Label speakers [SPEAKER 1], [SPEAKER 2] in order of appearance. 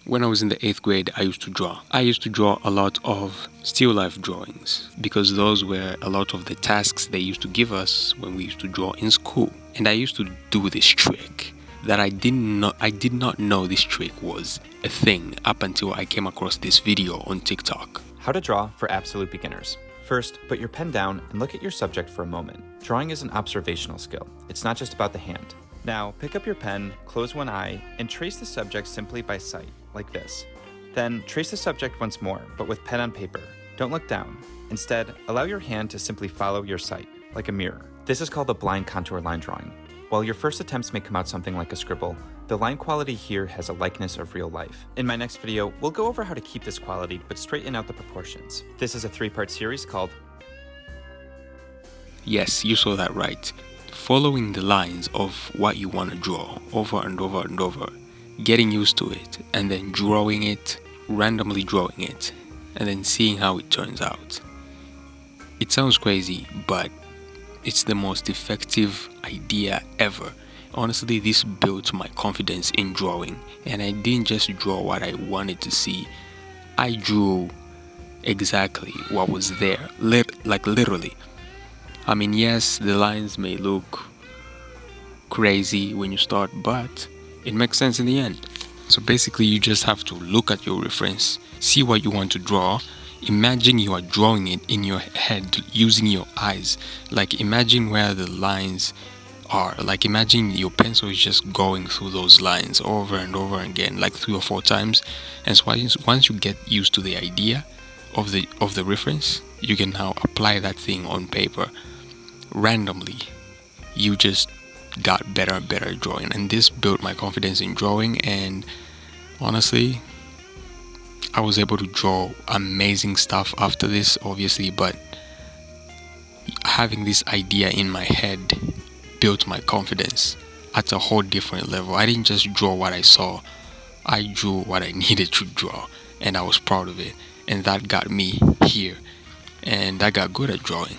[SPEAKER 1] When I was in the 8th grade, I used to draw. I used to draw a lot of still life drawings because those were a lot of the tasks they used to give us when we used to draw in school. And I used to do this trick that I did not know this trick was a thing up until I came across this video on TikTok.
[SPEAKER 2] How to draw for absolute beginners. First, put your pen down and look at your subject for a moment. Drawing is an observational skill. It's not just about the hand. Now, pick up your pen, close one eye, and trace the subject simply by sight, like this. Then, trace the subject once more, but with pen on paper. Don't look down. Instead, allow your hand to simply follow your sight, like a mirror. This is called a blind contour line drawing. While your first attempts may come out something like a scribble, the line quality here has a likeness of real life. In my next video, we'll go over how to keep this quality but straighten out the proportions. This is a 3-part series called...
[SPEAKER 1] Yes, you saw that right. Following the lines of what you want to draw over and over and over, getting used to it, and then drawing it, randomly drawing it, and then seeing how it turns out. It sounds crazy, but it's the most effective idea ever. Honestly, this built my confidence in drawing, and I didn't just draw what I wanted to see. I drew exactly what was there, literally. I mean, yes, the lines may look crazy when you start, but it makes sense in the end. So basically, you just have to look at your reference, see what you want to draw. Imagine you are drawing it in your head using your eyes. Like, imagine where the lines are. Like, imagine your pencil is just going through those lines over and over again, like 3 or 4 times. And so once you get used to the idea of the reference, you can now apply that thing on paper randomly. You just got better and better at drawing, and this built my confidence in drawing. And honestly, I was able to draw amazing stuff after this, obviously, but having this idea in my head built my confidence at a whole different level. I didn't just draw what I saw, I drew what I needed to draw, and I was proud of it, and that got me here, and I got good at drawing.